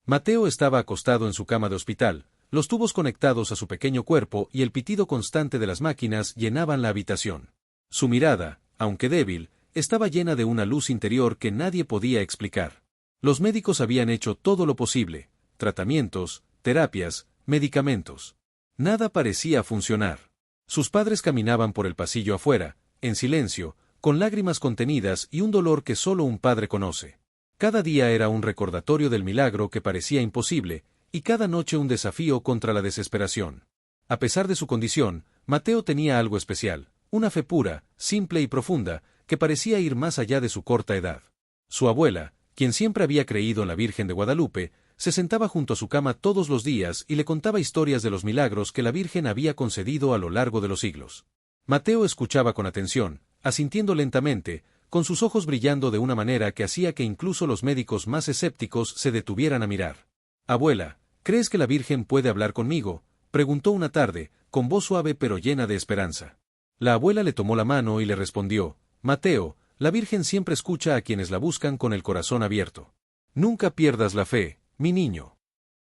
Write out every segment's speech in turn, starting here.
Mateo estaba acostado en su cama de hospital, los tubos conectados a su pequeño cuerpo y el pitido constante de las máquinas llenaban la habitación. Su mirada, aunque débil, estaba llena de una luz interior que nadie podía explicar. Los médicos habían hecho todo lo posible: tratamientos, terapias, medicamentos. Nada parecía funcionar. Sus padres caminaban por el pasillo afuera, en silencio, con lágrimas contenidas y un dolor que solo un padre conoce. Cada día era un recordatorio del milagro que parecía imposible, y cada noche un desafío contra la desesperación. A pesar de su condición, Mateo tenía algo especial, una fe pura, simple y profunda, que parecía ir más allá de su corta edad. Su abuela, quien siempre había creído en la Virgen de Guadalupe, se sentaba junto a su cama todos los días y le contaba historias de los milagros que la Virgen había concedido a lo largo de los siglos. Mateo escuchaba con atención, asintiendo lentamente, con sus ojos brillando de una manera que hacía que incluso los médicos más escépticos se detuvieran a mirar. «Abuela, ¿crees que la Virgen puede hablar conmigo?», preguntó una tarde, con voz suave pero llena de esperanza. La abuela le tomó la mano y le respondió: «Mateo, la Virgen siempre escucha a quienes la buscan con el corazón abierto. Nunca pierdas la fe, mi niño».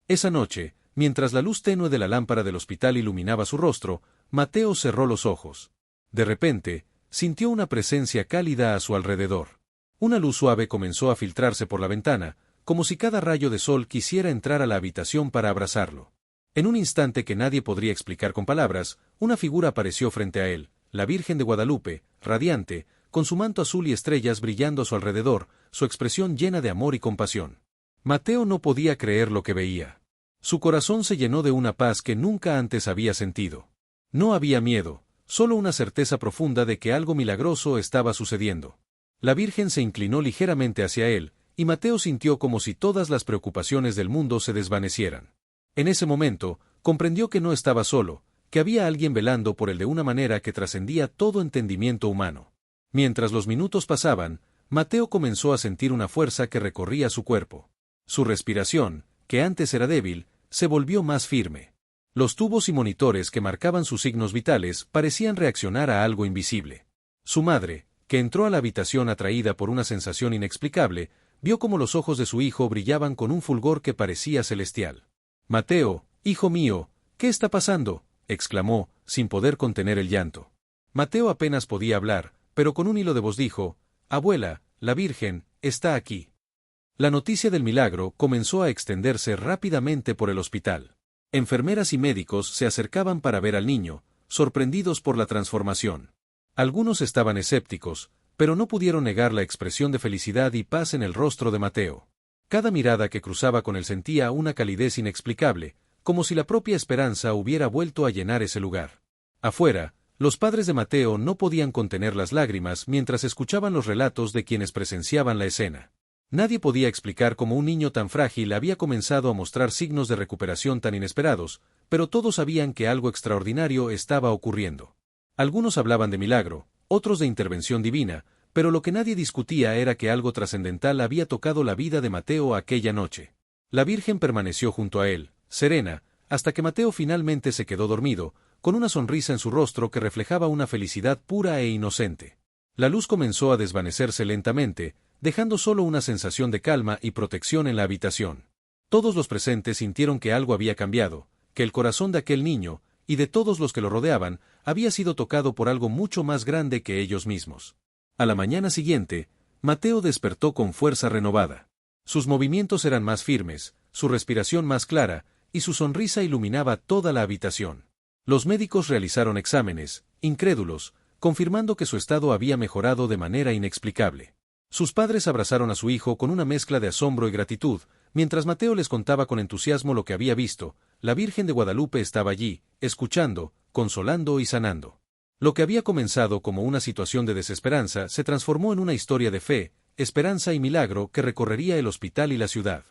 Esa noche, mientras la luz tenue de la lámpara del hospital iluminaba su rostro, Mateo cerró los ojos. De repente, sintió una presencia cálida a su alrededor. Una luz suave comenzó a filtrarse por la ventana, como si cada rayo de sol quisiera entrar a la habitación para abrazarlo. En un instante que nadie podría explicar con palabras, una figura apareció frente a él, la Virgen de Guadalupe, radiante, con su manto azul y estrellas brillando a su alrededor, su expresión llena de amor y compasión. Mateo no podía creer lo que veía. Su corazón se llenó de una paz que nunca antes había sentido. No había miedo, solo una certeza profunda de que algo milagroso estaba sucediendo. La Virgen se inclinó ligeramente hacia él, y Mateo sintió como si todas las preocupaciones del mundo se desvanecieran. En ese momento, comprendió que no estaba solo, que había alguien velando por él de una manera que trascendía todo entendimiento humano. Mientras los minutos pasaban, Mateo comenzó a sentir una fuerza que recorría su cuerpo. Su respiración, que antes era débil, se volvió más firme. Los tubos y monitores que marcaban sus signos vitales parecían reaccionar a algo invisible. Su madre, que entró a la habitación atraída por una sensación inexplicable, vio cómo los ojos de su hijo brillaban con un fulgor que parecía celestial. «Mateo, hijo mío, ¿qué está pasando?», exclamó, sin poder contener el llanto. Mateo apenas podía hablar, pero con un hilo de voz dijo: «Abuela, la Virgen está aquí». La noticia del milagro comenzó a extenderse rápidamente por el hospital. Enfermeras y médicos se acercaban para ver al niño, sorprendidos por la transformación. Algunos estaban escépticos, pero no pudieron negar la expresión de felicidad y paz en el rostro de Mateo. Cada mirada que cruzaba con él sentía una calidez inexplicable, como si la propia esperanza hubiera vuelto a llenar ese lugar. Afuera, los padres de Mateo no podían contener las lágrimas mientras escuchaban los relatos de quienes presenciaban la escena. Nadie podía explicar cómo un niño tan frágil había comenzado a mostrar signos de recuperación tan inesperados, pero todos sabían que algo extraordinario estaba ocurriendo. Algunos hablaban de milagro, otros de intervención divina, pero lo que nadie discutía era que algo trascendental había tocado la vida de Mateo aquella noche. La Virgen permaneció junto a él, serena, hasta que Mateo finalmente se quedó dormido, con una sonrisa en su rostro que reflejaba una felicidad pura e inocente. La luz comenzó a desvanecerse lentamente, dejando solo una sensación de calma y protección en la habitación. Todos los presentes sintieron que algo había cambiado, que el corazón de aquel niño, y de todos los que lo rodeaban, había sido tocado por algo mucho más grande que ellos mismos. A la mañana siguiente, Mateo despertó con fuerza renovada. Sus movimientos eran más firmes, su respiración más clara, y su sonrisa iluminaba toda la habitación. Los médicos realizaron exámenes, incrédulos, confirmando que su estado había mejorado de manera inexplicable. Sus padres abrazaron a su hijo con una mezcla de asombro y gratitud, mientras Mateo les contaba con entusiasmo lo que había visto. La Virgen de Guadalupe estaba allí, escuchando, consolando y sanando. Lo que había comenzado como una situación de desesperanza se transformó en una historia de fe, esperanza y milagro que recorrería el hospital y la ciudad.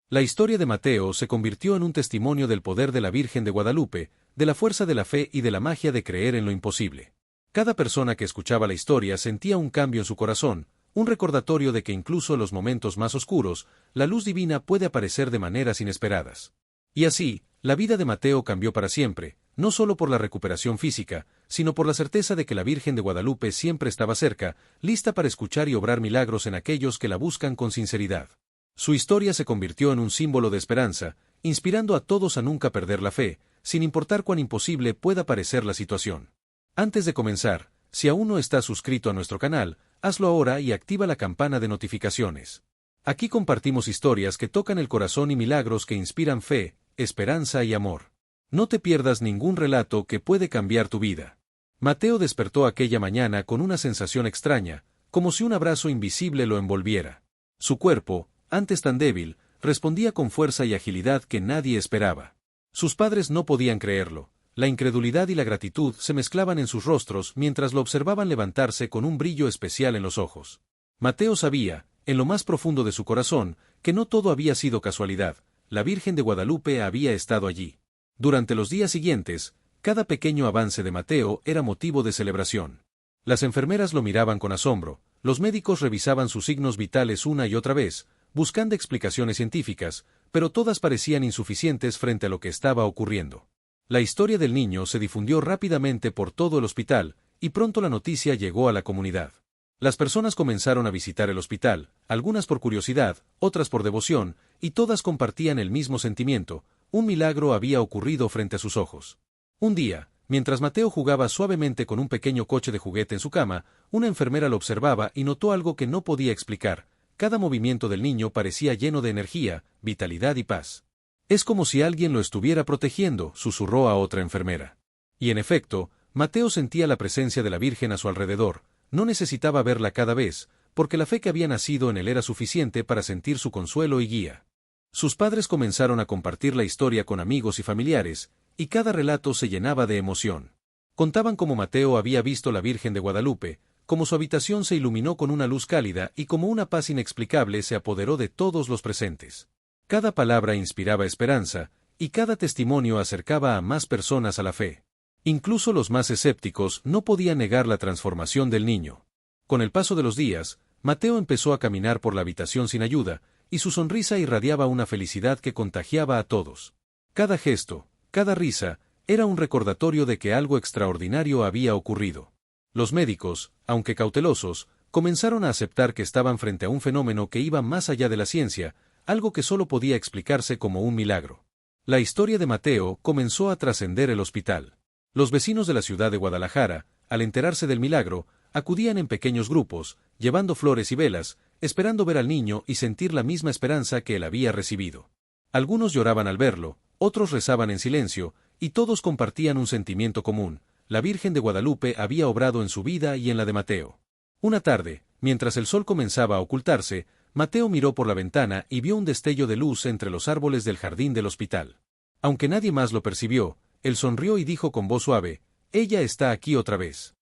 La historia de Mateo se convirtió en un testimonio del poder de la Virgen de Guadalupe, de la fuerza de la fe y de la magia de creer en lo imposible. Cada persona que escuchaba la historia sentía un cambio en su corazón, un recordatorio de que incluso en los momentos más oscuros, la luz divina puede aparecer de maneras inesperadas. Y así, la vida de Mateo cambió para siempre, no solo por la recuperación física, sino por la certeza de que la Virgen de Guadalupe siempre estaba cerca, lista para escuchar y obrar milagros en aquellos que la buscan con sinceridad. Su historia se convirtió en un símbolo de esperanza, inspirando a todos a nunca perder la fe, sin importar cuán imposible pueda parecer la situación. Antes de comenzar, si aún no estás suscrito a nuestro canal, hazlo ahora y activa la campana de notificaciones. Aquí compartimos historias que tocan el corazón y milagros que inspiran fe, esperanza y amor. No te pierdas ningún relato que puede cambiar tu vida. Mateo despertó aquella mañana con una sensación extraña, como si un abrazo invisible lo envolviera. Su cuerpo, antes tan débil, respondía con fuerza y agilidad que nadie esperaba. Sus padres no podían creerlo. La incredulidad y la gratitud se mezclaban en sus rostros mientras lo observaban levantarse con un brillo especial en los ojos. Mateo sabía, en lo más profundo de su corazón, que no todo había sido casualidad. La Virgen de Guadalupe había estado allí. Durante los días siguientes, cada pequeño avance de Mateo era motivo de celebración. Las enfermeras lo miraban con asombro, los médicos revisaban sus signos vitales una y otra vez, buscando explicaciones científicas, pero todas parecían insuficientes frente a lo que estaba ocurriendo. La historia del niño se difundió rápidamente por todo el hospital, y pronto la noticia llegó a la comunidad. Las personas comenzaron a visitar el hospital, algunas por curiosidad, otras por devoción, y todas compartían el mismo sentimiento: un milagro había ocurrido frente a sus ojos. Un día, mientras Mateo jugaba suavemente con un pequeño coche de juguete en su cama, una enfermera lo observaba y notó algo que no podía explicar. Cada movimiento del niño parecía lleno de energía, vitalidad y paz. «Es como si alguien lo estuviera protegiendo», susurró a otra enfermera. Y en efecto, Mateo sentía la presencia de la Virgen a su alrededor. No necesitaba verla cada vez, porque la fe que había nacido en él era suficiente para sentir su consuelo y guía. Sus padres comenzaron a compartir la historia con amigos y familiares, y cada relato se llenaba de emoción. Contaban cómo Mateo había visto la Virgen de Guadalupe, cómo su habitación se iluminó con una luz cálida y cómo una paz inexplicable se apoderó de todos los presentes. Cada palabra inspiraba esperanza, y cada testimonio acercaba a más personas a la fe. Incluso los más escépticos no podían negar la transformación del niño. Con el paso de los días, Mateo empezó a caminar por la habitación sin ayuda, y su sonrisa irradiaba una felicidad que contagiaba a todos. Cada gesto, cada risa, era un recordatorio de que algo extraordinario había ocurrido. Los médicos, aunque cautelosos, comenzaron a aceptar que estaban frente a un fenómeno que iba más allá de la ciencia, algo que solo podía explicarse como un milagro. La historia de Mateo comenzó a trascender el hospital. Los vecinos de la ciudad de Guadalajara, al enterarse del milagro, acudían en pequeños grupos, llevando flores y velas, esperando ver al niño y sentir la misma esperanza que él había recibido. Algunos lloraban al verlo, otros rezaban en silencio, y todos compartían un sentimiento común: la Virgen de Guadalupe había obrado en su vida y en la de Mateo. Una tarde, mientras el sol comenzaba a ocultarse, Mateo miró por la ventana y vio un destello de luz entre los árboles del jardín del hospital. Aunque nadie más lo percibió, él sonrió y dijo con voz suave: «Ella está aquí otra vez».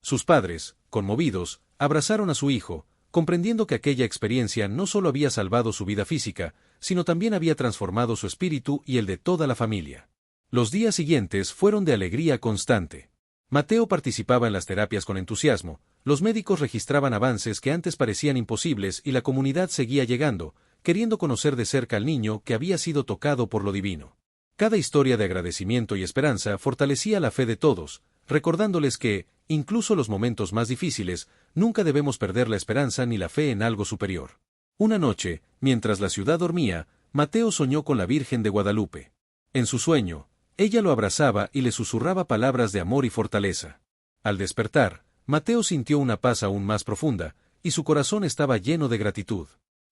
Sus padres, conmovidos, abrazaron a su hijo, comprendiendo que aquella experiencia no solo había salvado su vida física, sino también había transformado su espíritu y el de toda la familia. Los días siguientes fueron de alegría constante. Mateo participaba en las terapias con entusiasmo, los médicos registraban avances que antes parecían imposibles y la comunidad seguía llegando, queriendo conocer de cerca al niño que había sido tocado por lo divino. Cada historia de agradecimiento y esperanza fortalecía la fe de todos, recordándoles que, incluso los momentos más difíciles, nunca debemos perder la esperanza ni la fe en algo superior. Una noche, mientras la ciudad dormía, Mateo soñó con la Virgen de Guadalupe. En su sueño, ella lo abrazaba y le susurraba palabras de amor y fortaleza. Al despertar, Mateo sintió una paz aún más profunda, y su corazón estaba lleno de gratitud.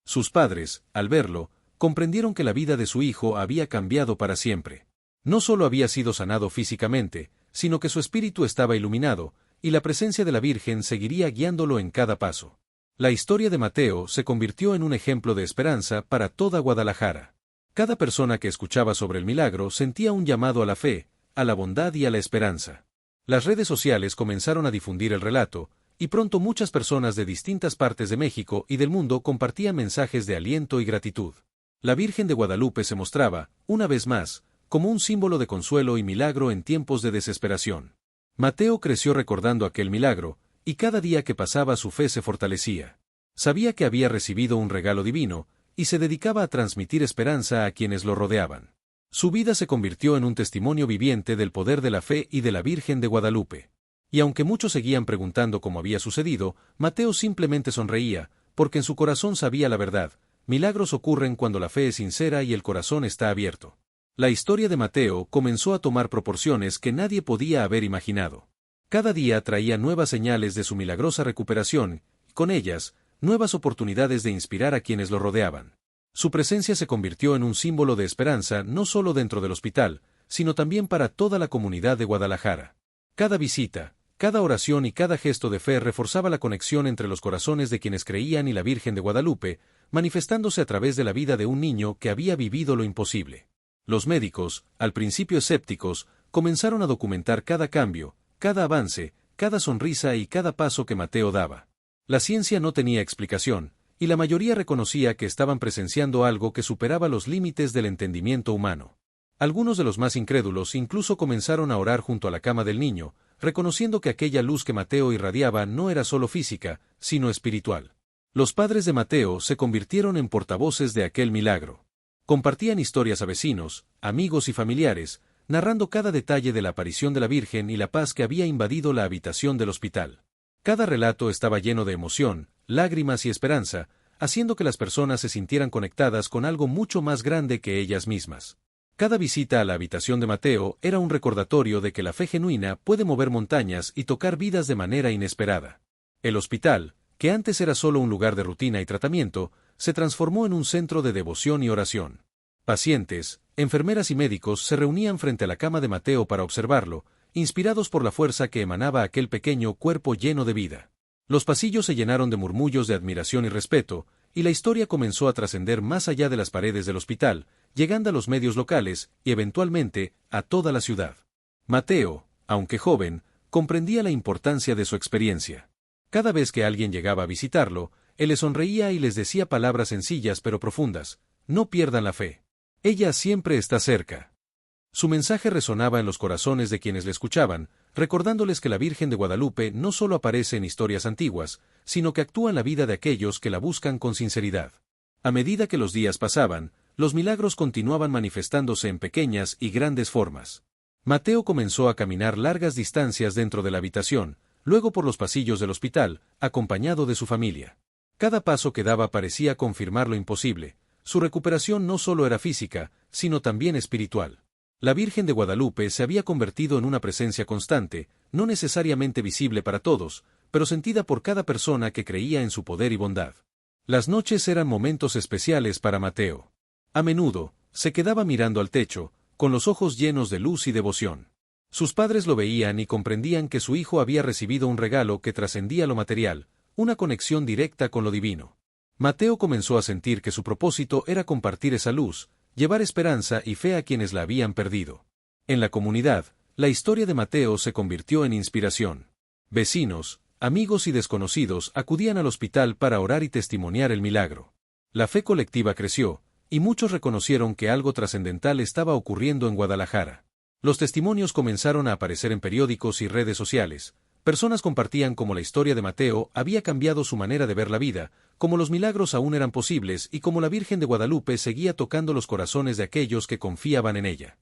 Sus padres, al verlo, comprendieron que la vida de su hijo había cambiado para siempre. No solo había sido sanado físicamente, sino que su espíritu estaba iluminado, y la presencia de la Virgen seguiría guiándolo en cada paso. La historia de Mateo se convirtió en un ejemplo de esperanza para toda Guadalajara. Cada persona que escuchaba sobre el milagro sentía un llamado a la fe, a la bondad y a la esperanza. Las redes sociales comenzaron a difundir el relato, y pronto muchas personas de distintas partes de México y del mundo compartían mensajes de aliento y gratitud. La Virgen de Guadalupe se mostraba, una vez más, como un símbolo de consuelo y milagro en tiempos de desesperación. Mateo creció recordando aquel milagro, y cada día que pasaba su fe se fortalecía. Sabía que había recibido un regalo divino, y se dedicaba a transmitir esperanza a quienes lo rodeaban. Su vida se convirtió en un testimonio viviente del poder de la fe y de la Virgen de Guadalupe. Y aunque muchos seguían preguntando cómo había sucedido, Mateo simplemente sonreía, porque en su corazón sabía la verdad: milagros ocurren cuando la fe es sincera y el corazón está abierto. La historia de Mateo comenzó a tomar proporciones que nadie podía haber imaginado. Cada día traía nuevas señales de su milagrosa recuperación, y con ellas, nuevas oportunidades de inspirar a quienes lo rodeaban. Su presencia se convirtió en un símbolo de esperanza no solo dentro del hospital, sino también para toda la comunidad de Guadalajara. Cada visita, cada oración y cada gesto de fe reforzaba la conexión entre los corazones de quienes creían y la Virgen de Guadalupe, manifestándose a través de la vida de un niño que había vivido lo imposible. Los médicos, al principio escépticos, comenzaron a documentar cada cambio, cada avance, cada sonrisa y cada paso que Mateo daba. La ciencia no tenía explicación, y la mayoría reconocía que estaban presenciando algo que superaba los límites del entendimiento humano. Algunos de los más incrédulos incluso comenzaron a orar junto a la cama del niño, reconociendo que aquella luz que Mateo irradiaba no era solo física, sino espiritual. Los padres de Mateo se convirtieron en portavoces de aquel milagro. Compartían historias a vecinos, amigos y familiares, narrando cada detalle de la aparición de la Virgen y la paz que había invadido la habitación del hospital. Cada relato estaba lleno de emoción, lágrimas y esperanza, haciendo que las personas se sintieran conectadas con algo mucho más grande que ellas mismas. Cada visita a la habitación de Mateo era un recordatorio de que la fe genuina puede mover montañas y tocar vidas de manera inesperada. El hospital, que antes era solo un lugar de rutina y tratamiento, se transformó en un centro de devoción y oración. Pacientes, enfermeras y médicos se reunían frente a la cama de Mateo para observarlo, inspirados por la fuerza que emanaba aquel pequeño cuerpo lleno de vida. Los pasillos se llenaron de murmullos de admiración y respeto, y la historia comenzó a trascender más allá de las paredes del hospital, llegando a los medios locales y eventualmente a toda la ciudad. Mateo, aunque joven, comprendía la importancia de su experiencia. Cada vez que alguien llegaba a visitarlo, él les sonreía y les decía palabras sencillas pero profundas: no pierdan la fe. Ella siempre está cerca. Su mensaje resonaba en los corazones de quienes le escuchaban, recordándoles que la Virgen de Guadalupe no solo aparece en historias antiguas, sino que actúa en la vida de aquellos que la buscan con sinceridad. A medida que los días pasaban, los milagros continuaban manifestándose en pequeñas y grandes formas. Mateo comenzó a caminar largas distancias dentro de la habitación, luego por los pasillos del hospital, acompañado de su familia. Cada paso que daba parecía confirmar lo imposible. Su recuperación no solo era física, sino también espiritual. La Virgen de Guadalupe se había convertido en una presencia constante, no necesariamente visible para todos, pero sentida por cada persona que creía en su poder y bondad. Las noches eran momentos especiales para Mateo. A menudo, se quedaba mirando al techo, con los ojos llenos de luz y devoción. Sus padres lo veían y comprendían que su hijo había recibido un regalo que trascendía lo material, una conexión directa con lo divino. Mateo comenzó a sentir que su propósito era compartir esa luz, llevar esperanza y fe a quienes la habían perdido. En la comunidad, la historia de Mateo se convirtió en inspiración. Vecinos, amigos y desconocidos acudían al hospital para orar y testimoniar el milagro. La fe colectiva creció, y muchos reconocieron que algo trascendental estaba ocurriendo en Guadalajara. Los testimonios comenzaron a aparecer en periódicos y redes sociales. Personas compartían cómo la historia de Mateo había cambiado su manera de ver la vida, cómo los milagros aún eran posibles y cómo la Virgen de Guadalupe seguía tocando los corazones de aquellos que confiaban en ella.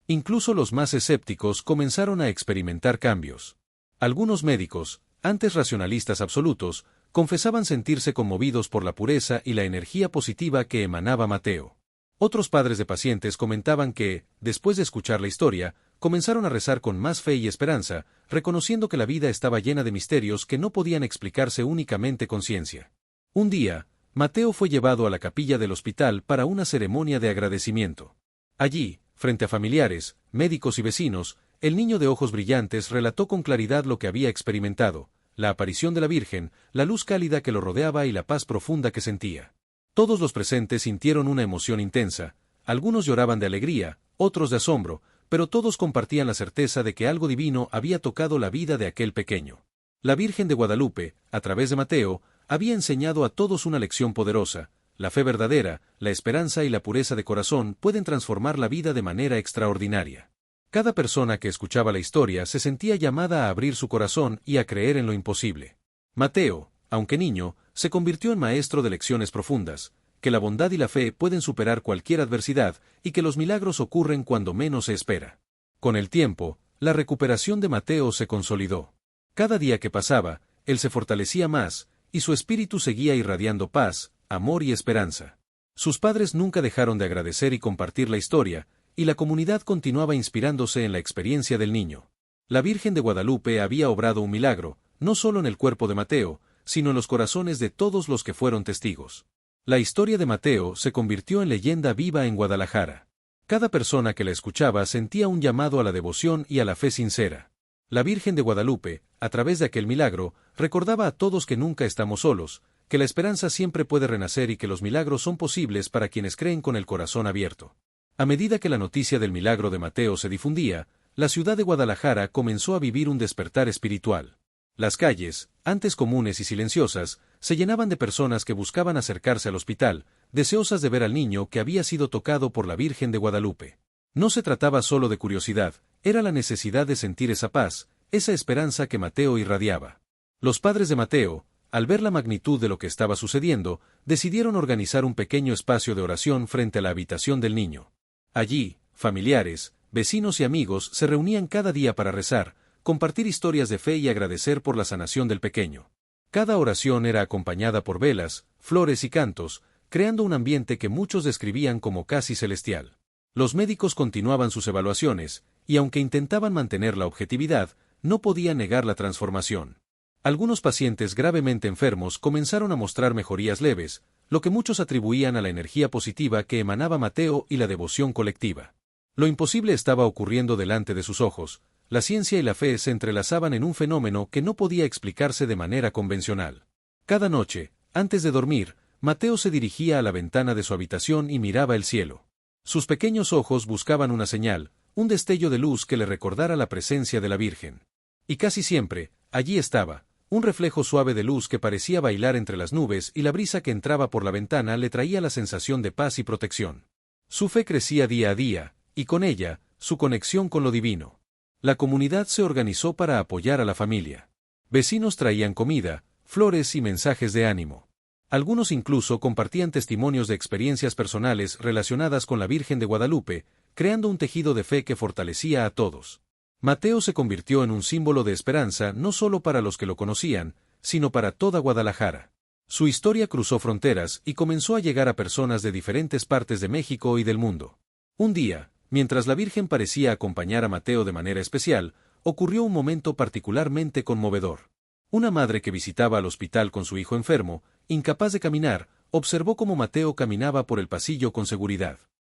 Incluso los más escépticos comenzaron a experimentar cambios. Algunos médicos, antes racionalistas absolutos, confesaban sentirse conmovidos por la pureza y la energía positiva que emanaba Mateo. Otros padres de pacientes comentaban que, después de escuchar la historia, comenzaron a rezar con más fe y esperanza, reconociendo que la vida estaba llena de misterios que no podían explicarse únicamente con ciencia. Un día, Mateo fue llevado a la capilla del hospital para una ceremonia de agradecimiento. Allí, frente a familiares, médicos y vecinos, el niño de ojos brillantes relató con claridad lo que había experimentado: la aparición de la Virgen, la luz cálida que lo rodeaba y la paz profunda que sentía. Todos los presentes sintieron una emoción intensa, algunos lloraban de alegría, otros de asombro, pero todos compartían la certeza de que algo divino había tocado la vida de aquel pequeño. La Virgen de Guadalupe, a través de Mateo, había enseñado a todos una lección poderosa: la fe verdadera, la esperanza y la pureza de corazón pueden transformar la vida de manera extraordinaria. Cada persona que escuchaba la historia se sentía llamada a abrir su corazón y a creer en lo imposible. Mateo, aunque niño, se convirtió en maestro de lecciones profundas, que la bondad y la fe pueden superar cualquier adversidad y que los milagros ocurren cuando menos se espera. Con el tiempo, la recuperación de Mateo se consolidó. Cada día que pasaba, él se fortalecía más, y su espíritu seguía irradiando paz, amor y esperanza. Sus padres nunca dejaron de agradecer y compartir la historia, y la comunidad continuaba inspirándose en la experiencia del niño. La Virgen de Guadalupe había obrado un milagro, no solo en el cuerpo de Mateo, sino en los corazones de todos los que fueron testigos. La historia de Mateo se convirtió en leyenda viva en Guadalajara. Cada persona que la escuchaba sentía un llamado a la devoción y a la fe sincera. La Virgen de Guadalupe, a través de aquel milagro, recordaba a todos que nunca estamos solos, que la esperanza siempre puede renacer y que los milagros son posibles para quienes creen con el corazón abierto. A medida que la noticia del milagro de Mateo se difundía, la ciudad de Guadalajara comenzó a vivir un despertar espiritual. Las calles, antes comunes y silenciosas, se llenaban de personas que buscaban acercarse al hospital, deseosas de ver al niño que había sido tocado por la Virgen de Guadalupe. No se trataba solo de curiosidad, era la necesidad de sentir esa paz, esa esperanza que Mateo irradiaba. Los padres de Mateo, al ver la magnitud de lo que estaba sucediendo, decidieron organizar un pequeño espacio de oración frente a la habitación del niño. Allí, familiares, vecinos y amigos se reunían cada día para rezar, compartir historias de fe y agradecer por la sanación del pequeño. Cada oración era acompañada por velas, flores y cantos, creando un ambiente que muchos describían como casi celestial. Los médicos continuaban sus evaluaciones, y aunque intentaban mantener la objetividad, no podían negar la transformación. Algunos pacientes gravemente enfermos comenzaron a mostrar mejorías leves, lo que muchos atribuían a la energía positiva que emanaba Mateo y la devoción colectiva. Lo imposible estaba ocurriendo delante de sus ojos. La ciencia y la fe se entrelazaban en un fenómeno que no podía explicarse de manera convencional. Cada noche, antes de dormir, Mateo se dirigía a la ventana de su habitación y miraba el cielo. Sus pequeños ojos buscaban una señal, un destello de luz que le recordara la presencia de la Virgen. Y casi siempre, allí estaba, un reflejo suave de luz que parecía bailar entre las nubes y la brisa que entraba por la ventana le traía la sensación de paz y protección. Su fe crecía día a día, y con ella, su conexión con lo divino. La comunidad se organizó para apoyar a la familia. Vecinos traían comida, flores y mensajes de ánimo. Algunos incluso compartían testimonios de experiencias personales relacionadas con la Virgen de Guadalupe, creando un tejido de fe que fortalecía a todos. Mateo se convirtió en un símbolo de esperanza no solo para los que lo conocían, sino para toda Guadalajara. Su historia cruzó fronteras y comenzó a llegar a personas de diferentes partes de México y del mundo. Un día, mientras la Virgen parecía acompañar a Mateo de manera especial, ocurrió un momento particularmente conmovedor. Una madre que visitaba al hospital con su hijo enfermo, incapaz de caminar, observó cómo Mateo caminaba por el pasillo con seguridad.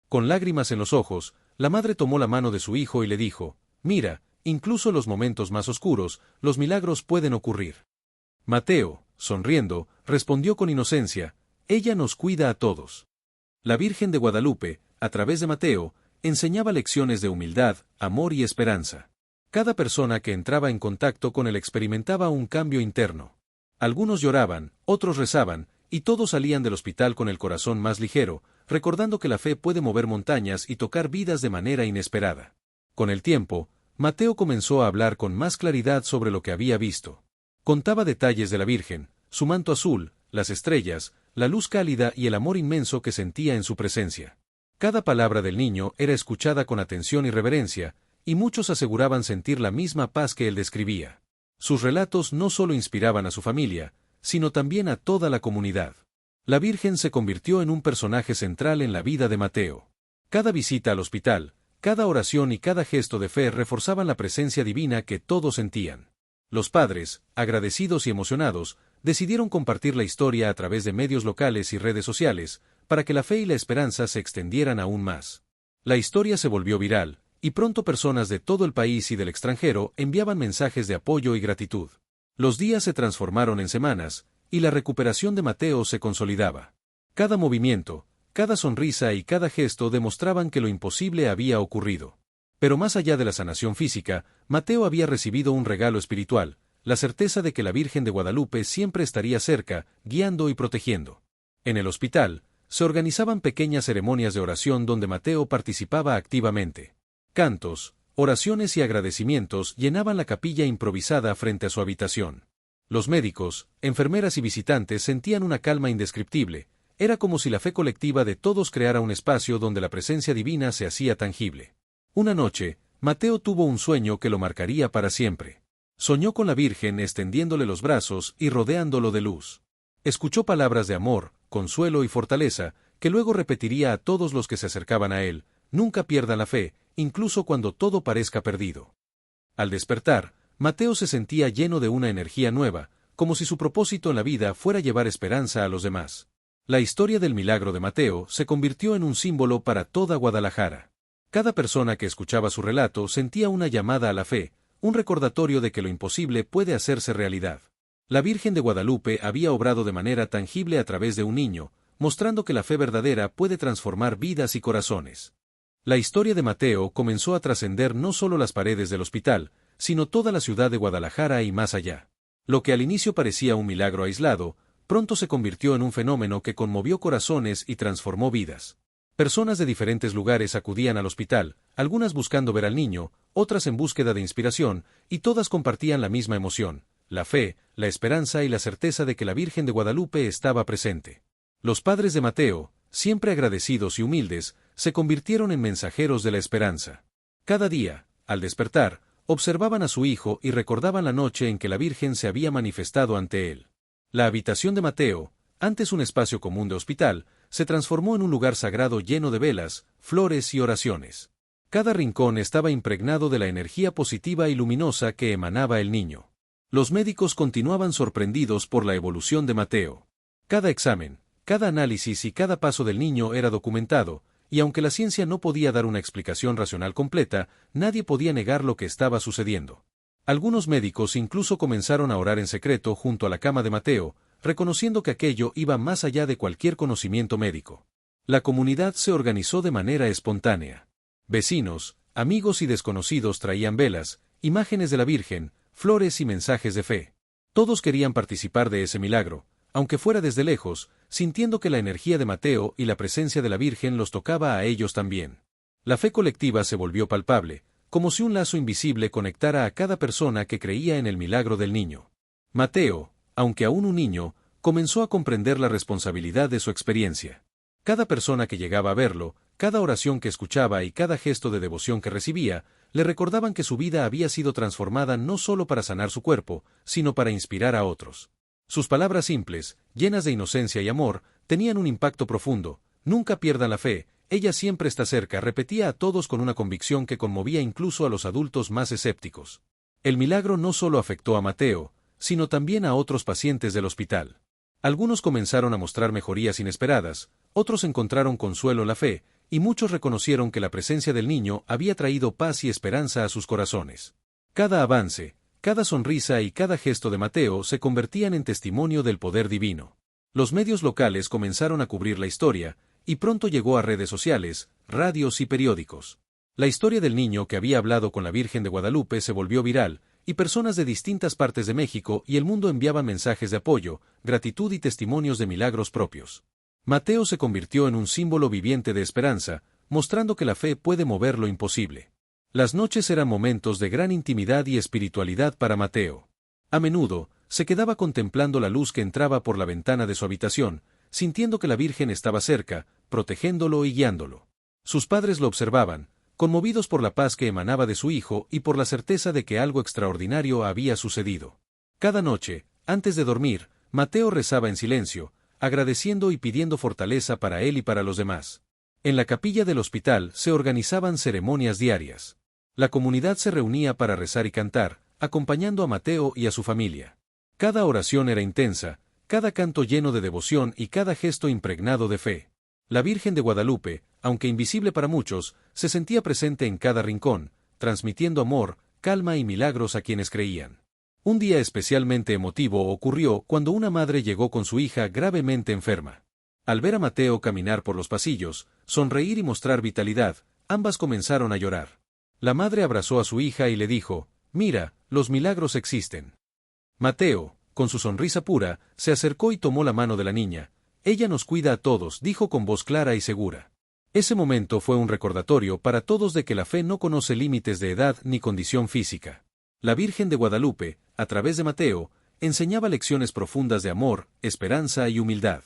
Con lágrimas en los ojos, la madre tomó la mano de su hijo y le dijo: «Mira, incluso en los momentos más oscuros, los milagros pueden ocurrir». Mateo, sonriendo, respondió con inocencia: «Ella nos cuida a todos». La Virgen de Guadalupe, a través de Mateo, enseñaba lecciones de humildad, amor y esperanza. Cada persona que entraba en contacto con él experimentaba un cambio interno. Algunos lloraban, otros rezaban, y todos salían del hospital con el corazón más ligero, recordando que la fe puede mover montañas y tocar vidas de manera inesperada. Con el tiempo, Mateo comenzó a hablar con más claridad sobre lo que había visto. Contaba detalles de la Virgen, su manto azul, las estrellas, la luz cálida y el amor inmenso que sentía en su presencia. Cada palabra del niño era escuchada con atención y reverencia, y muchos aseguraban sentir la misma paz que él describía. Sus relatos no solo inspiraban a su familia, sino también a toda la comunidad. La Virgen se convirtió en un personaje central en la vida de Mateo. Cada visita al hospital, cada oración y cada gesto de fe reforzaban la presencia divina que todos sentían. Los padres, agradecidos y emocionados, decidieron compartir la historia a través de medios locales y redes sociales, para que la fe y la esperanza se extendieran aún más. La historia se volvió viral, y pronto personas de todo el país y del extranjero enviaban mensajes de apoyo y gratitud. Los días se transformaron en semanas, y la recuperación de Mateo se consolidaba. Cada movimiento, cada sonrisa y cada gesto demostraban que lo imposible había ocurrido. Pero más allá de la sanación física, Mateo había recibido un regalo espiritual, la certeza de que la Virgen de Guadalupe siempre estaría cerca, guiando y protegiendo. En el hospital, se organizaban pequeñas ceremonias de oración donde Mateo participaba activamente. Cantos, oraciones y agradecimientos llenaban la capilla improvisada frente a su habitación. Los médicos, enfermeras y visitantes sentían una calma indescriptible. Era como si la fe colectiva de todos creara un espacio donde la presencia divina se hacía tangible. Una noche, Mateo tuvo un sueño que lo marcaría para siempre. Soñó con la Virgen extendiéndole los brazos y rodeándolo de luz. Escuchó palabras de amor, consuelo y fortaleza, que luego repetiría a todos los que se acercaban a él: nunca pierdan la fe, incluso cuando todo parezca perdido. Al despertar, Mateo se sentía lleno de una energía nueva, como si su propósito en la vida fuera llevar esperanza a los demás. La historia del milagro de Mateo se convirtió en un símbolo para toda Guadalajara. Cada persona que escuchaba su relato sentía una llamada a la fe, un recordatorio de que lo imposible puede hacerse realidad. La Virgen de Guadalupe había obrado de manera tangible a través de un niño, mostrando que la fe verdadera puede transformar vidas y corazones. La historia de Mateo comenzó a trascender no solo las paredes del hospital, sino toda la ciudad de Guadalajara y más allá. Lo que al inicio parecía un milagro aislado, pronto se convirtió en un fenómeno que conmovió corazones y transformó vidas. Personas de diferentes lugares acudían al hospital, algunas buscando ver al niño, otras en búsqueda de inspiración, y todas compartían la misma emoción: la fe, la esperanza y la certeza de que la Virgen de Guadalupe estaba presente. Los padres de Mateo, siempre agradecidos y humildes, se convirtieron en mensajeros de la esperanza. Cada día, al despertar, observaban a su hijo y recordaban la noche en que la Virgen se había manifestado ante él. La habitación de Mateo, antes un espacio común de hospital, se transformó en un lugar sagrado lleno de velas, flores y oraciones. Cada rincón estaba impregnado de la energía positiva y luminosa que emanaba el niño. Los médicos continuaban sorprendidos por la evolución de Mateo. Cada examen, cada análisis y cada paso del niño era documentado, y aunque la ciencia no podía dar una explicación racional completa, nadie podía negar lo que estaba sucediendo. Algunos médicos incluso comenzaron a orar en secreto junto a la cama de Mateo, reconociendo que aquello iba más allá de cualquier conocimiento médico. La comunidad se organizó de manera espontánea. Vecinos, amigos y desconocidos traían velas, imágenes de la Virgen, flores y mensajes de fe. Todos querían participar de ese milagro, aunque fuera desde lejos, sintiendo que la energía de Mateo y la presencia de la Virgen los tocaba a ellos también. La fe colectiva se volvió palpable, como si un lazo invisible conectara a cada persona que creía en el milagro del niño. Mateo, aunque aún un niño, comenzó a comprender la responsabilidad de su experiencia. Cada persona que llegaba a verlo, cada oración que escuchaba y cada gesto de devoción que recibía, le recordaban que su vida había sido transformada no solo para sanar su cuerpo, sino para inspirar a otros. Sus palabras simples, llenas de inocencia y amor, tenían un impacto profundo: nunca pierdan la fe, ella siempre está cerca, repetía a todos con una convicción que conmovía incluso a los adultos más escépticos. El milagro no solo afectó a Mateo, sino también a otros pacientes del hospital. Algunos comenzaron a mostrar mejorías inesperadas, otros encontraron consuelo en la fe, y muchos reconocieron que la presencia del niño había traído paz y esperanza a sus corazones. Cada avance, cada sonrisa y cada gesto de Mateo se convertían en testimonio del poder divino. Los medios locales comenzaron a cubrir la historia, y pronto llegó a redes sociales, radios y periódicos. La historia del niño que había hablado con la Virgen de Guadalupe se volvió viral, y personas de distintas partes de México y el mundo enviaban mensajes de apoyo, gratitud y testimonios de milagros propios. Mateo se convirtió en un símbolo viviente de esperanza, mostrando que la fe puede mover lo imposible. Las noches eran momentos de gran intimidad y espiritualidad para Mateo. A menudo, se quedaba contemplando la luz que entraba por la ventana de su habitación, sintiendo que la Virgen estaba cerca, protegiéndolo y guiándolo. Sus padres lo observaban, conmovidos por la paz que emanaba de su hijo y por la certeza de que algo extraordinario había sucedido. Cada noche, antes de dormir, Mateo rezaba en silencio, agradeciendo y pidiendo fortaleza para él y para los demás. En la capilla del hospital se organizaban ceremonias diarias. La comunidad se reunía para rezar y cantar, acompañando a Mateo y a su familia. Cada oración era intensa, cada canto lleno de devoción y cada gesto impregnado de fe. La Virgen de Guadalupe, aunque invisible para muchos, se sentía presente en cada rincón, transmitiendo amor, calma y milagros a quienes creían. Un día especialmente emotivo ocurrió cuando una madre llegó con su hija gravemente enferma. Al ver a Mateo caminar por los pasillos, sonreír y mostrar vitalidad, ambas comenzaron a llorar. La madre abrazó a su hija y le dijo: «Mira, los milagros existen». Mateo, con su sonrisa pura, se acercó y tomó la mano de la niña. «Ella nos cuida a todos», dijo con voz clara y segura. Ese momento fue un recordatorio para todos de que la fe no conoce límites de edad ni condición física. La Virgen de Guadalupe, a través de Mateo, enseñaba lecciones profundas de amor, esperanza y humildad.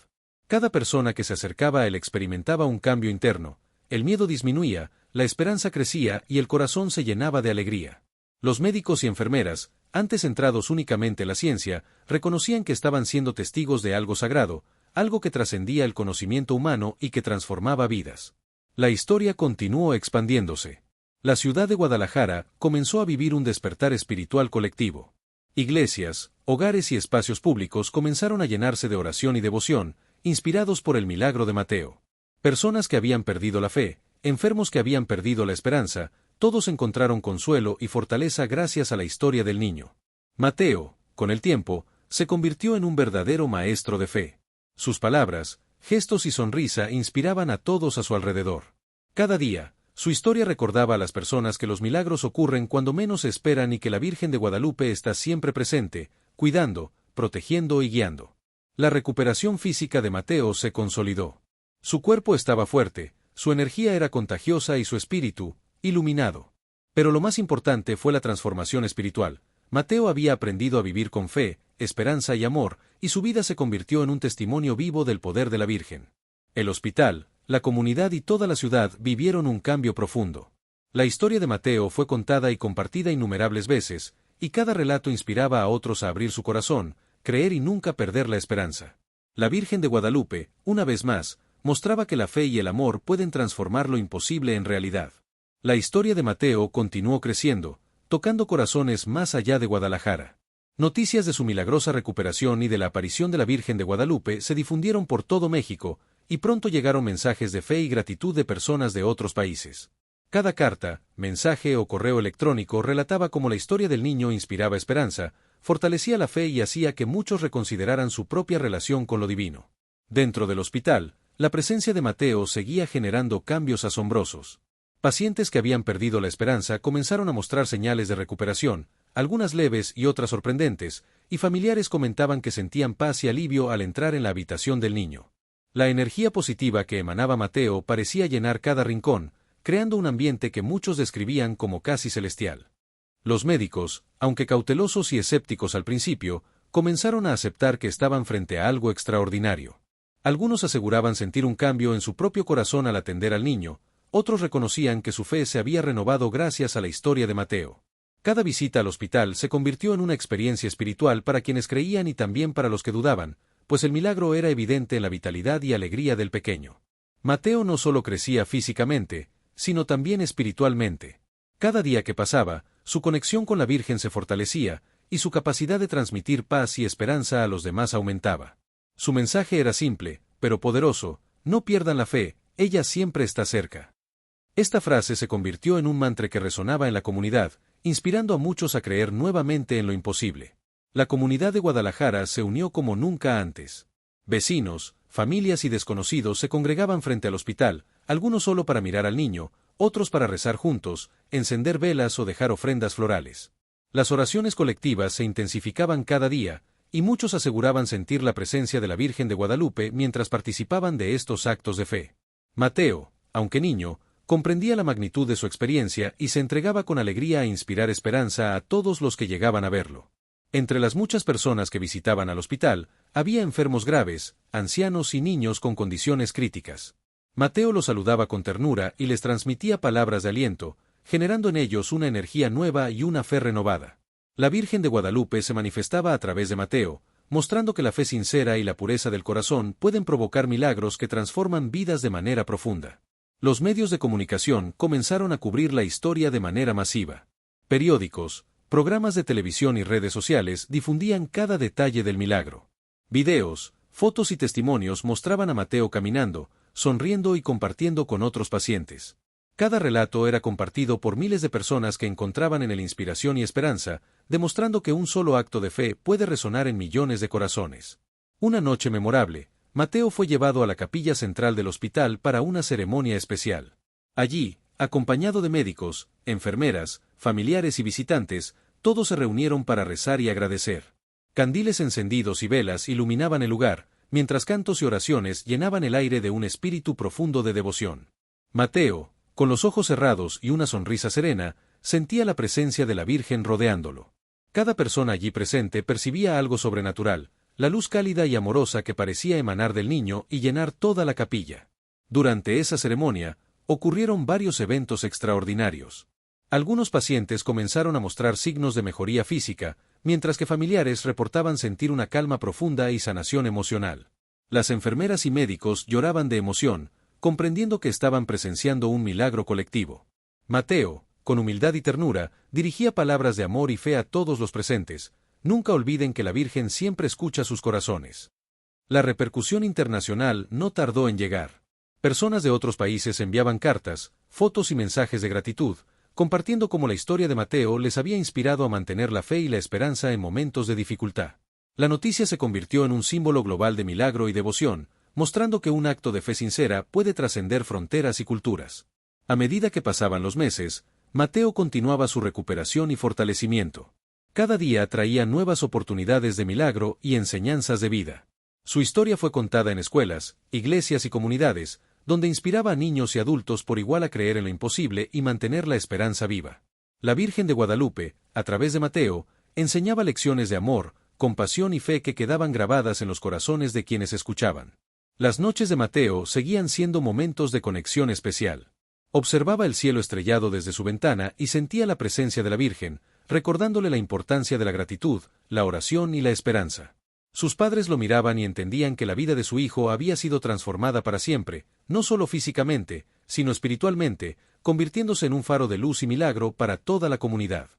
Cada persona que se acercaba a él experimentaba un cambio interno, el miedo disminuía, la esperanza crecía y el corazón se llenaba de alegría. Los médicos y enfermeras, antes centrados únicamente en la ciencia, reconocían que estaban siendo testigos de algo sagrado, algo que trascendía el conocimiento humano y que transformaba vidas. La historia continuó expandiéndose. La ciudad de Guadalajara comenzó a vivir un despertar espiritual colectivo. Iglesias, hogares y espacios públicos comenzaron a llenarse de oración y devoción, inspirados por el milagro de Mateo. Personas que habían perdido la fe, enfermos que habían perdido la esperanza, todos encontraron consuelo y fortaleza gracias a la historia del niño. Mateo, con el tiempo, se convirtió en un verdadero maestro de fe. Sus palabras, gestos y sonrisa inspiraban a todos a su alrededor. Cada día, su historia recordaba a las personas que los milagros ocurren cuando menos se esperan y que la Virgen de Guadalupe está siempre presente, cuidando, protegiendo y guiando. La recuperación física de Mateo se consolidó. Su cuerpo estaba fuerte, su energía era contagiosa y su espíritu, iluminado. Pero lo más importante fue la transformación espiritual. Mateo había aprendido a vivir con fe, esperanza y amor, y su vida se convirtió en un testimonio vivo del poder de la Virgen. El hospital, la comunidad y toda la ciudad vivieron un cambio profundo. La historia de Mateo fue contada y compartida innumerables veces, y cada relato inspiraba a otros a abrir su corazón, creer y nunca perder la esperanza. La Virgen de Guadalupe, una vez más, mostraba que la fe y el amor pueden transformar lo imposible en realidad. La historia de Mateo continuó creciendo, tocando corazones más allá de Guadalajara. Noticias de su milagrosa recuperación y de la aparición de la Virgen de Guadalupe se difundieron por todo México, y pronto llegaron mensajes de fe y gratitud de personas de otros países. Cada carta, mensaje o correo electrónico relataba cómo la historia del niño inspiraba esperanza, fortalecía la fe y hacía que muchos reconsideraran su propia relación con lo divino. Dentro del hospital, la presencia de Mateo seguía generando cambios asombrosos. Pacientes que habían perdido la esperanza comenzaron a mostrar señales de recuperación, algunas leves y otras sorprendentes, y familiares comentaban que sentían paz y alivio al entrar en la habitación del niño. La energía positiva que emanaba Mateo parecía llenar cada rincón, creando un ambiente que muchos describían como casi celestial. Los médicos, aunque cautelosos y escépticos al principio, comenzaron a aceptar que estaban frente a algo extraordinario. Algunos aseguraban sentir un cambio en su propio corazón al atender al niño, otros reconocían que su fe se había renovado gracias a la historia de Mateo. Cada visita al hospital se convirtió en una experiencia espiritual para quienes creían y también para los que dudaban, pues el milagro era evidente en la vitalidad y alegría del pequeño. Mateo no solo crecía físicamente, sino también espiritualmente. Cada día que pasaba, su conexión con la Virgen se fortalecía, y su capacidad de transmitir paz y esperanza a los demás aumentaba. Su mensaje era simple, pero poderoso: no pierdan la fe, ella siempre está cerca. Esta frase se convirtió en un mantra que resonaba en la comunidad, inspirando a muchos a creer nuevamente en lo imposible. La comunidad de Guadalajara se unió como nunca antes. Vecinos, familias y desconocidos se congregaban frente al hospital, algunos solo para mirar al niño, otros para rezar juntos, encender velas o dejar ofrendas florales. Las oraciones colectivas se intensificaban cada día, y muchos aseguraban sentir la presencia de la Virgen de Guadalupe mientras participaban de estos actos de fe. Mateo, aunque niño, comprendía la magnitud de su experiencia y se entregaba con alegría a inspirar esperanza a todos los que llegaban a verlo. Entre las muchas personas que visitaban al hospital, había enfermos graves, ancianos y niños con condiciones críticas. Mateo los saludaba con ternura y les transmitía palabras de aliento, generando en ellos una energía nueva y una fe renovada. La Virgen de Guadalupe se manifestaba a través de Mateo, mostrando que la fe sincera y la pureza del corazón pueden provocar milagros que transforman vidas de manera profunda. Los medios de comunicación comenzaron a cubrir la historia de manera masiva. Periódicos, programas de televisión y redes sociales difundían cada detalle del milagro. Videos, fotos y testimonios mostraban a Mateo caminando, sonriendo y compartiendo con otros pacientes. Cada relato era compartido por miles de personas que encontraban en él inspiración y esperanza, demostrando que un solo acto de fe puede resonar en millones de corazones. Una noche memorable, Mateo fue llevado a la capilla central del hospital para una ceremonia especial. Allí, acompañado de médicos, enfermeras, familiares y visitantes, todos se reunieron para rezar y agradecer. Candiles encendidos y velas iluminaban el lugar, mientras cantos y oraciones llenaban el aire de un espíritu profundo de devoción. Mateo, con los ojos cerrados y una sonrisa serena, sentía la presencia de la Virgen rodeándolo. Cada persona allí presente percibía algo sobrenatural, la luz cálida y amorosa que parecía emanar del niño y llenar toda la capilla. Durante esa ceremonia, ocurrieron varios eventos extraordinarios. Algunos pacientes comenzaron a mostrar signos de mejoría física, mientras que familiares reportaban sentir una calma profunda y sanación emocional. Las enfermeras y médicos lloraban de emoción, comprendiendo que estaban presenciando un milagro colectivo. Mateo, con humildad y ternura, dirigía palabras de amor y fe a todos los presentes. Nunca olviden que la Virgen siempre escucha sus corazones. La repercusión internacional no tardó en llegar. Personas de otros países enviaban cartas, fotos y mensajes de gratitud, compartiendo cómo la historia de Mateo les había inspirado a mantener la fe y la esperanza en momentos de dificultad. La noticia se convirtió en un símbolo global de milagro y devoción, mostrando que un acto de fe sincera puede trascender fronteras y culturas. A medida que pasaban los meses, Mateo continuaba su recuperación y fortalecimiento. Cada día traía nuevas oportunidades de milagro y enseñanzas de vida. Su historia fue contada en escuelas, iglesias y comunidades, donde inspiraba a niños y adultos por igual a creer en lo imposible y mantener la esperanza viva. La Virgen de Guadalupe, a través de Mateo, enseñaba lecciones de amor, compasión y fe que quedaban grabadas en los corazones de quienes escuchaban. Las noches de Mateo seguían siendo momentos de conexión especial. Observaba el cielo estrellado desde su ventana y sentía la presencia de la Virgen, recordándole la importancia de la gratitud, la oración y la esperanza. Sus padres lo miraban y entendían que la vida de su hijo había sido transformada para siempre, no solo físicamente, sino espiritualmente, convirtiéndose en un faro de luz y milagro para toda la comunidad.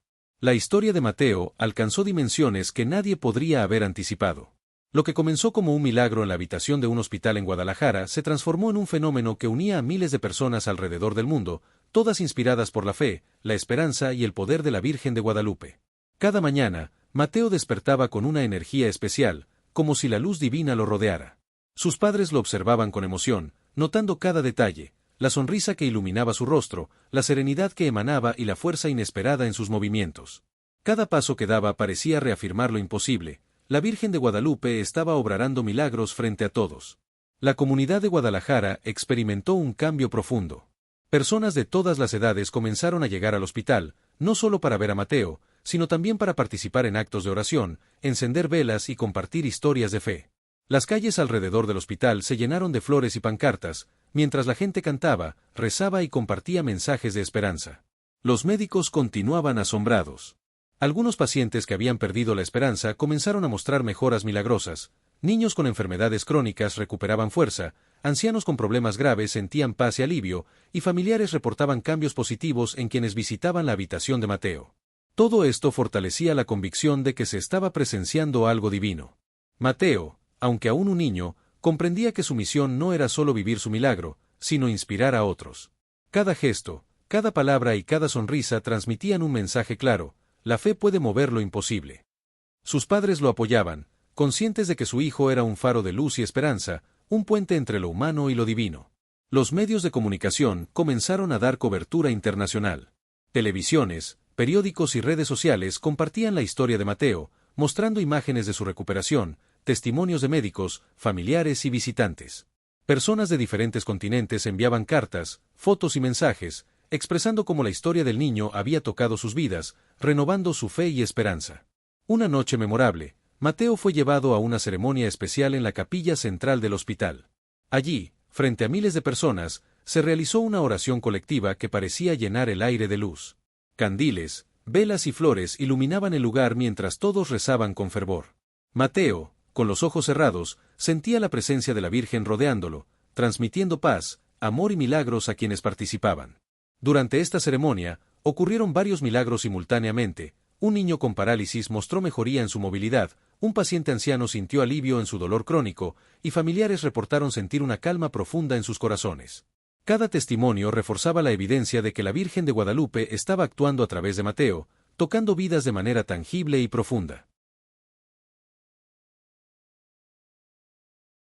La historia de Mateo alcanzó dimensiones que nadie podría haber anticipado. Lo que comenzó como un milagro en la habitación de un hospital en Guadalajara se transformó en un fenómeno que unía a miles de personas alrededor del mundo, todas inspiradas por la fe, la esperanza y el poder de la Virgen de Guadalupe. Cada mañana, Mateo despertaba con una energía especial, como si la luz divina lo rodeara. Sus padres lo observaban con emoción, notando cada detalle, la sonrisa que iluminaba su rostro, la serenidad que emanaba y la fuerza inesperada en sus movimientos. Cada paso que daba parecía reafirmar lo imposible. La Virgen de Guadalupe estaba obrando milagros frente a todos. La comunidad de Guadalajara experimentó un cambio profundo. Personas de todas las edades comenzaron a llegar al hospital, no solo para ver a Mateo, sino también para participar en actos de oración, encender velas y compartir historias de fe. Las calles alrededor del hospital se llenaron de flores y pancartas, mientras la gente cantaba, rezaba y compartía mensajes de esperanza. Los médicos continuaban asombrados. Algunos pacientes que habían perdido la esperanza comenzaron a mostrar mejoras milagrosas, niños con enfermedades crónicas recuperaban fuerza, ancianos con problemas graves sentían paz y alivio, y familiares reportaban cambios positivos en quienes visitaban la habitación de Mateo. Todo esto fortalecía la convicción de que se estaba presenciando algo divino. Mateo, aunque aún un niño, comprendía que su misión no era solo vivir su milagro, sino inspirar a otros. Cada gesto, cada palabra y cada sonrisa transmitían un mensaje claro: la fe puede mover lo imposible. Sus padres lo apoyaban, conscientes de que su hijo era un faro de luz y esperanza, un puente entre lo humano y lo divino. Los medios de comunicación comenzaron a dar cobertura internacional. Televisiones, periódicos y redes sociales compartían la historia de Mateo, mostrando imágenes de su recuperación, testimonios de médicos, familiares y visitantes. Personas de diferentes continentes enviaban cartas, fotos y mensajes, expresando cómo la historia del niño había tocado sus vidas, renovando su fe y esperanza. Una noche memorable, Mateo fue llevado a una ceremonia especial en la capilla central del hospital. Allí, frente a miles de personas, se realizó una oración colectiva que parecía llenar el aire de luz. Candiles, velas y flores iluminaban el lugar mientras todos rezaban con fervor. Mateo, con los ojos cerrados, sentía la presencia de la Virgen rodeándolo, transmitiendo paz, amor y milagros a quienes participaban. Durante esta ceremonia, ocurrieron varios milagros simultáneamente. Un niño con parálisis mostró mejoría en su movilidad, un paciente anciano sintió alivio en su dolor crónico, y familiares reportaron sentir una calma profunda en sus corazones. Cada testimonio reforzaba la evidencia de que la Virgen de Guadalupe estaba actuando a través de Mateo, tocando vidas de manera tangible y profunda.